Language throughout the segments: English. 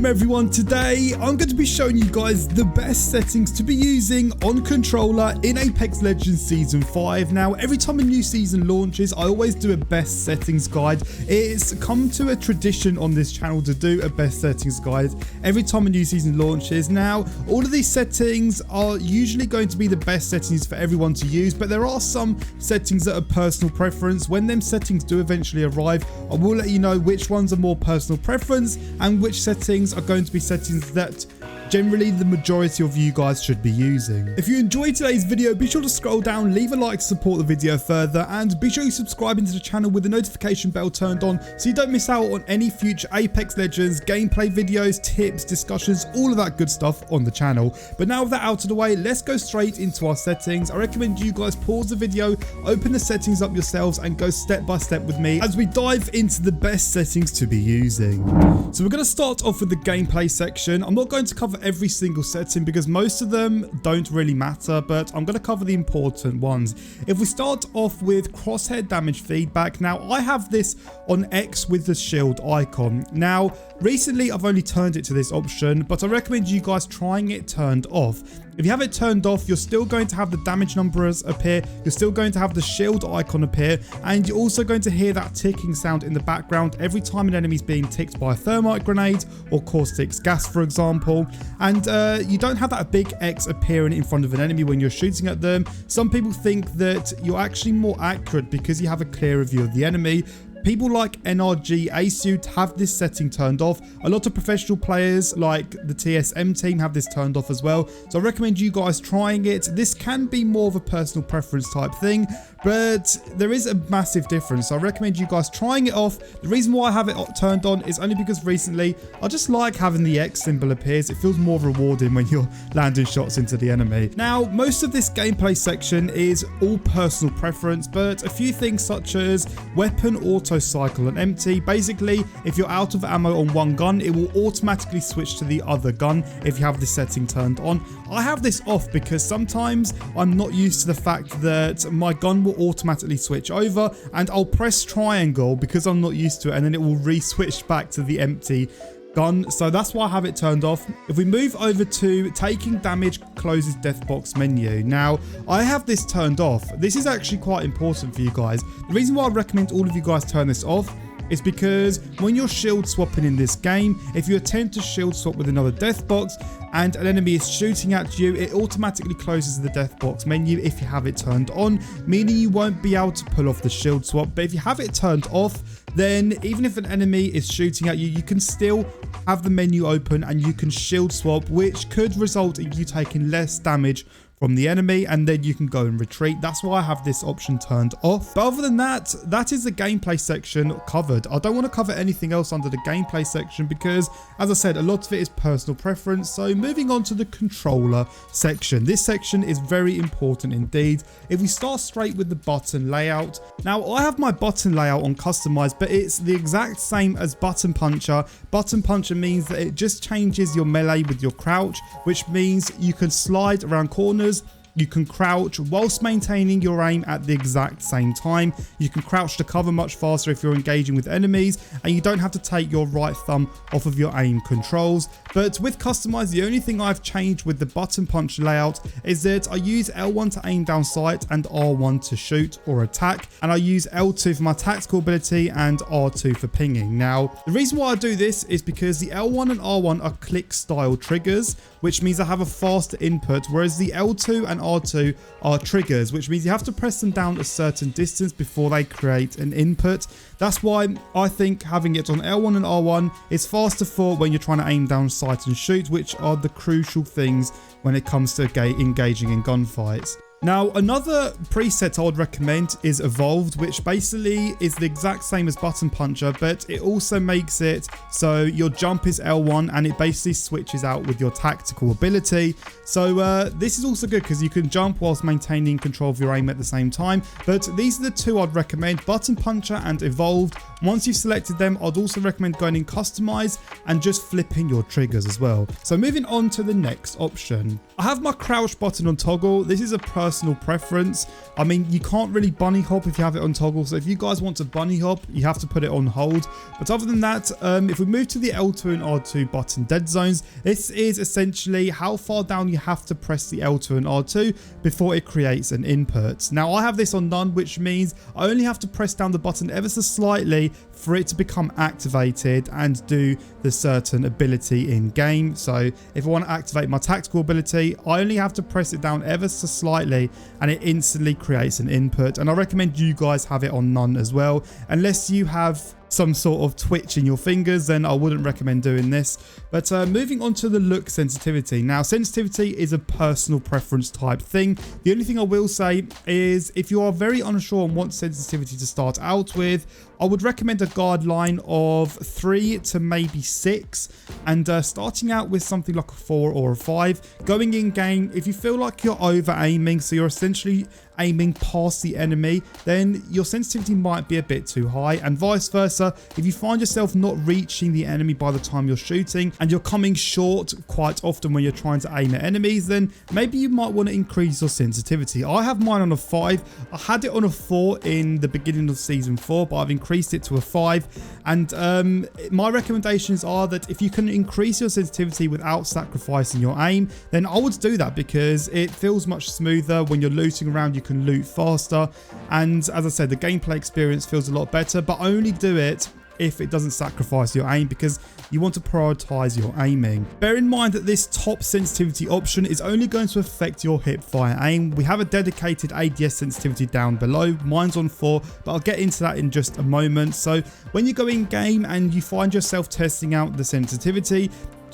everyone. Today I'm going to be showing you guys the best settings to be using on controller in Apex Legends Season 5. Now every time a new season launches I always do a best settings guide. It's come to a tradition on this channel to do a best settings guide every time a new season launches. Now all of these settings are usually going to be the best settings for everyone to use, but there are some settings that are personal preference. When them settings do eventually arrive, I will let you know which ones are more personal preference and which settings are going to be settings that generally the majority of you guys should be using. If you enjoyed today's video, be sure to scroll down, leave a like to support the video further, and be sure you subscribe into the channel with the notification bell turned on so you don't miss out on any future Apex Legends gameplay videos, tips, discussions, all of that good stuff on the channel. But now with that out of the way, let's go straight into our settings. I recommend you guys pause the video, open the settings up yourselves, and go step by step with me as we dive into the best settings to be using. So we're going to start off with the gameplay section. I'm not going to cover every single setting because most of them don't really matter, but I'm going to cover the important ones. If we start off with crosshair damage feedback, now I have this on X with the shield icon. Now recently I've only turned it to this option, but I recommend you guys trying it turned off. If you have it turned off, you're still going to have the damage numbers appear, you're still going to have the shield icon appear, and you're also going to hear that ticking sound in the background every time an enemy is being ticked by a thermite grenade or caustic gas, for example. And you don't have that big X appearing in front of an enemy when you're shooting at them. Some people think that you're actually more accurate because you have a clearer view of the enemy. People like NRG Asuit have this setting turned off. A lot of professional players like the TSM team have this turned off as well. So I recommend you guys trying it. This can be more of a personal preference type thing, but there is a massive difference. So I recommend you guys trying it off. The reason why I have it turned on is only because recently I just like having the X symbol appears. It feels more rewarding when you're landing shots into the enemy. Now, most of this gameplay section is all personal preference, but a few things such as weapon auto cycle on empty. Basically, if you're out of ammo on one gun, it will automatically switch to the other gun if you have this setting turned on. I have this off because sometimes I'm not used to the fact that my gun will automatically switch over, and I'll press triangle because I'm not used to it, and then it will re-switch back to the empty gun. So that's why I have it turned off. If we move over to taking damage closes death box menu, now I have this turned off. This is actually quite important for you guys. The reason why I recommend all of you guys turn this off is because when you're shield swapping in this game, if you attempt to shield swap with another death box and an enemy is shooting at you, it automatically closes the death box menu if you have it turned on, meaning you won't be able to pull off the shield swap. But if you have it turned off, then even if an enemy is shooting at you, you can still have the menu open and you can shield swap, which could result in you taking less damage from the enemy, and then you can go and retreat. That's why I have this option turned off. But other than that, that is the gameplay section covered. I don't want to cover anything else under the gameplay section because, as I said, a lot of it is personal preference. So moving on to the controller section. This section is very important indeed. If we start straight with the button layout. Now I have my button layout on customized, but it's the exact same as button puncher. Button puncher means that it just changes your melee with your crouch, which means you can slide around corners, you can crouch whilst maintaining your aim at the exact same time. You can crouch to cover much faster if you're engaging with enemies, and you don't have to take your right thumb off of your aim controls. But with customized, the only thing I've changed with the button punch layout is that I use L1 to aim down sight and R1 to shoot or attack, and I use L2 for my tactical ability and R2 for pinging. Now the reason why I do this is because the L1 and R1 are click style triggers, which means I have a faster input, whereas the L2 and R2 are triggers, which means you have to press them down a certain distance before they create an input. That's why I think having it on L1 and R1 is faster for when you're trying to aim down sight and shoot, which are the crucial things when it comes to engaging in gunfights. Now, another preset I would recommend is Evolved, which basically is the exact same as Button Puncher, but it also makes it so your jump is L1 and it basically switches out with your tactical ability. So this is also good because you can jump whilst maintaining control of your aim at the same time. But these are the two I'd recommend, Button Puncher and Evolved. Once you've selected them, I'd also recommend going in Customize and just flipping your triggers as well. So moving on to the next option. I have my crouch button on toggle. This is a personal personal preference. I mean, you can't really bunny hop if you have it on toggle. So if you guys want to bunny hop, you have to put it on hold. But other than that, if we move to the L2 and R2 button dead zones, this is essentially how far down you have to press the L2 and R2 before it creates an input. Now I have this on none, which means I only have to press down the button ever so slightly for it to become activated and do the certain ability in game. So if I want to activate my tactical ability, I only have to press it down ever so slightly and it instantly creates an input. And I recommend you guys have it on none as well, unless you have some sort of twitch in your fingers, then I wouldn't recommend doing this. But moving on to the look sensitivity. Now sensitivity is a personal preference type thing. The only thing I will say is if you are very unsure on what sensitivity to start out with, I would recommend a guideline of 3 to maybe 6, and starting out with something like a 4 or a 5. Going in game, if you feel like you're over aiming, so you're essentially aiming past the enemy, then your sensitivity might be a bit too high, and vice versa. If you find yourself not reaching the enemy by the time you're shooting and you're coming short quite often when you're trying to aim at enemies, then maybe you might want to increase your sensitivity. I have mine on a 5. I had it on a 4 in the beginning of season 4, but I've increased it to a 5. And my recommendations are that if you can increase your sensitivity without sacrificing your aim, then I would do that, because it feels much smoother when you're looting around. You can loot faster, and as I said, the gameplay experience feels a lot better, but only do it if it doesn't sacrifice your aim, because you want to prioritize your aiming. Bear in mind that this top sensitivity option is only going to affect your hip fire aim. We have a dedicated ADS sensitivity down below. Mine's on 4, but I'll get into that in just a moment. So when you go in game and you find yourself testing out the sensitivity,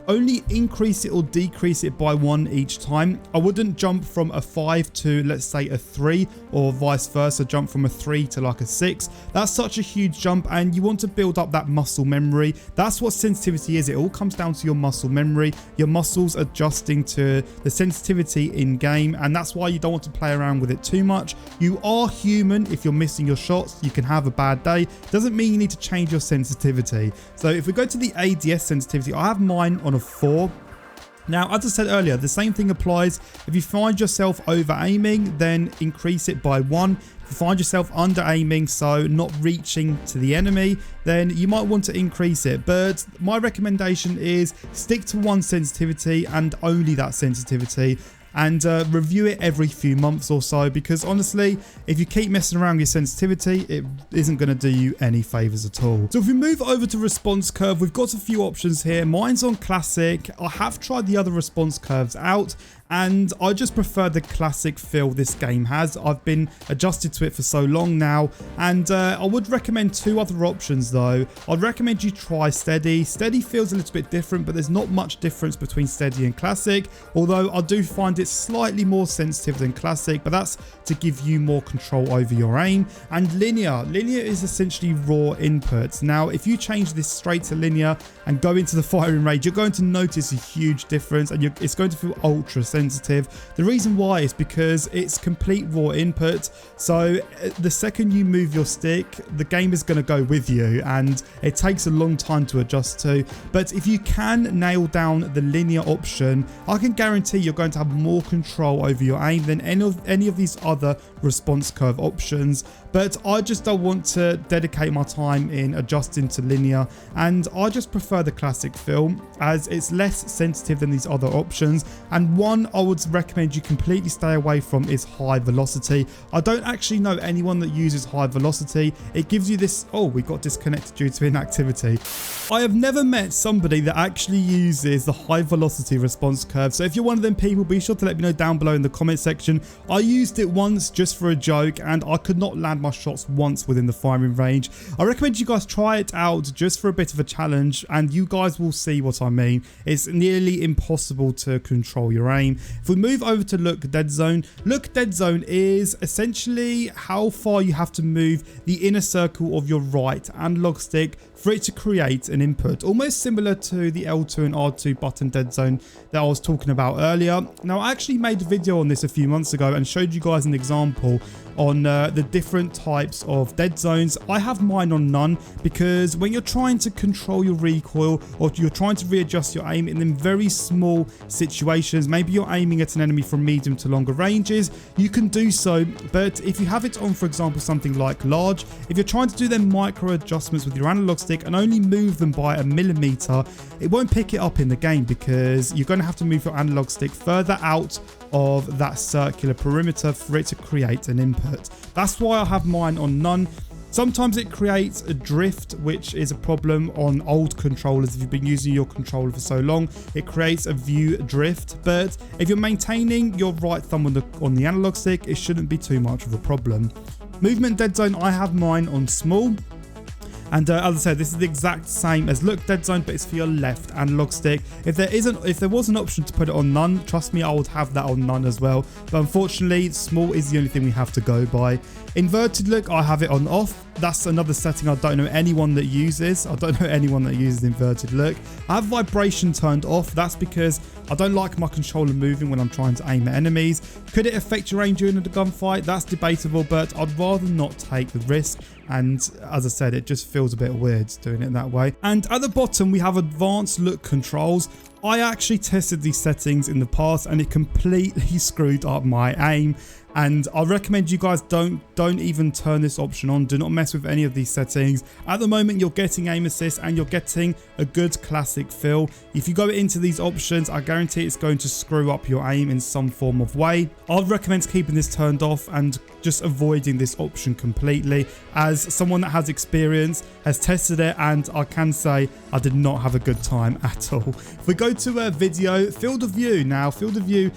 only increase it or decrease it by 1 each time. I wouldn't jump from a 5 to, let's say, a 3, or vice versa, jump from a 3 to like a 6. That's such a huge jump, and you want to build up that muscle memory. That's what sensitivity is. It all comes down to your muscle memory, your muscles adjusting to the sensitivity in game, and that's why you don't want to play around with it too much. You are human. If you're missing your shots, you can have a bad day. Doesn't mean you need to change your sensitivity. So if we go to the ADS sensitivity, I have mine on a 4. Now, as I said earlier, the same thing applies. If you find yourself over aiming, then increase it by 1. If you find yourself under aiming, so not reaching to the enemy, then you might want to increase it. But my recommendation is stick to 1 sensitivity and only that sensitivity, and review it every few months or so, because honestly, if you keep messing around with your sensitivity, it isn't going to do you any favors at all. So if we move over to response curve, we've got a few options here. Mine's on classic. I have tried the other response curves out, and I just prefer the classic feel this game has. I've been adjusted to it for so long now, and I would recommend 2 other options though. I'd recommend you try steady. Steady feels a little bit different, but there's not much difference between steady and classic, although I do find it slightly more sensitive than classic, but that's to give you more control over your aim. And linear is essentially raw inputs. Now if you change this straight to linear and go into the firing range, you're going to notice a huge difference, and it's going to feel ultra sensitive. The reason why is because it's complete raw input, so the second you move your stick, the game is going to go with you, and it takes a long time to adjust to. But if you can nail down the linear option, I can guarantee you're going to have more control over your aim than any of these other response curve options. But I just don't want to dedicate my time in adjusting to linear, and I just prefer the classic feel as it's less sensitive than these other options. And one I would recommend you completely stay away from is high velocity. I don't actually know anyone that uses high velocity. It gives you this, oh, we got disconnected due to inactivity. I have never met somebody that actually uses the high velocity response curve. So if you're one of them people, be sure to let me know down below in the comment section. I used it once just for a joke, and I could not land my shots once within the firing range. I recommend you guys try it out just for a bit of a challenge, and you guys will see what I mean. It's nearly impossible to control your aim. If we move over to look dead zone is essentially how far you have to move the inner circle of your right analog stick for it to create an input, almost similar to the L2 and R2 button dead zone that I was talking about earlier. Now I actually made a video on this a few months ago and showed you guys an example on the different types of dead zones. I have mine on none because when you're trying to control your recoil or you're trying to readjust your aim in very small situations, maybe you're aiming at an enemy from medium to longer ranges, you can do so. But if you have it on, for example, something like large, if you're trying to do them micro adjustments with your analog stick and only move them by a millimeter, it won't pick it up in the game because you're going to have to move your analog stick further out of that circular perimeter for it to create an input. That's why I have mine on none. Sometimes it creates a drift, which is a problem on old controllers. If you've been using your controller for so long, it creates a view drift. But if you're maintaining your right thumb on the analog stick, it shouldn't be too much of a problem. Movement dead zone, I have mine on small. And as I said, this is the exact same as look dead zone, but it's for your left analog stick. If there was an option to put it on none, trust me, I would have that on none as well. But unfortunately, small is the only thing we have to go by. Inverted look, I have it on off. That's another setting I don't know anyone that uses. I don't know anyone that uses inverted look. I have vibration turned off. That's because I don't like my controller moving when I'm trying to aim at enemies. Could it affect your aim during the gunfight? That's debatable, but I'd rather not take the risk. And as I said, it just feels a bit weird doing it that way. And at the bottom, we have advanced look controls. I actually tested these settings in the past and it completely screwed up my aim. And I recommend you guys don't even turn this option on. Do not mess with any of these settings. At the moment, you're getting aim assist and you're getting a good classic feel. If you go into these options, I guarantee it's going to screw up your aim in some form of way. I'd recommend keeping this turned off and just avoiding this option completely. As someone that has experience, has tested it, and I can say I did not have a good time at all. If we go to a video, field of view now, field of view.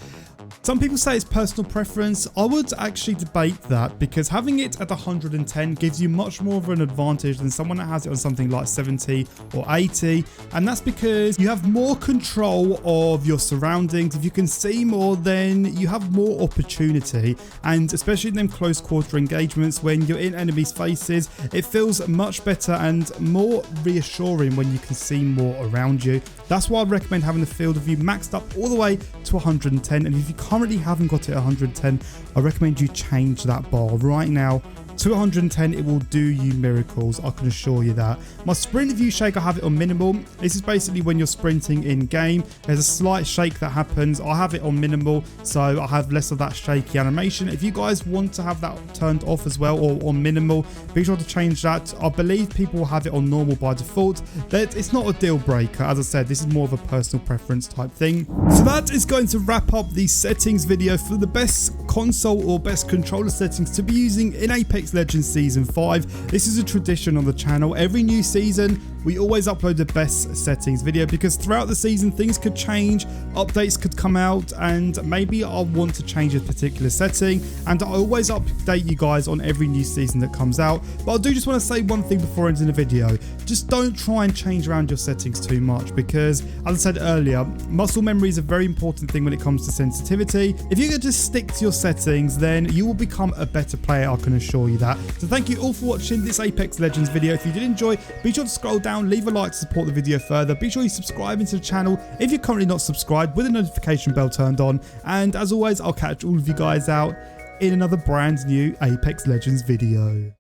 Some people say it's personal preference. I would actually debate that because having it at 110 gives you much more of an advantage than someone that has it on something like 70 or 80. And that's because you have more control of your surroundings. If you can see more, then you have more opportunity. And especially in them close quarter engagements, when you're in enemies' faces, it feels much better and more reassuring when you can see more around you. That's why I recommend having the field of view maxed up all the way to 110. And if you currently haven't got it at 110, I recommend you change that bar right now to 110. It will do you miracles, I can assure you that. My sprint view shake, I have it on minimal. This is basically when you're sprinting in game, there's a slight shake that happens. I have it on minimal, so I have less of that shaky animation. If you guys want to have that turned off as well or on minimal, be sure to change that. I believe people will have it on normal by default. But it's not a deal breaker. As I said, this is more of a personal preference type thing. So that is going to wrap up the settings video for the best console or best controller settings to be using in Apex Legends Season 5. This is a tradition on the channel. Every new season, we always upload the best settings video because throughout the season, things could change, updates could come out, and maybe I'll want to change a particular setting. And I always update you guys on every new season that comes out. But I do just want to say one thing before ending the video. Just don't try and change around your settings too much because, as I said earlier, muscle memory is a very important thing when it comes to sensitivity. If you could just stick to your settings, then you will become a better player, I can assure you that. So thank you all for watching this Apex Legends video. If you did enjoy, be sure to scroll down, leave a like to support the video further. Be sure you subscribe into the channel if you're currently not subscribed with the notification bell turned on. And as always, I'll catch all of you guys out in another brand new Apex Legends video.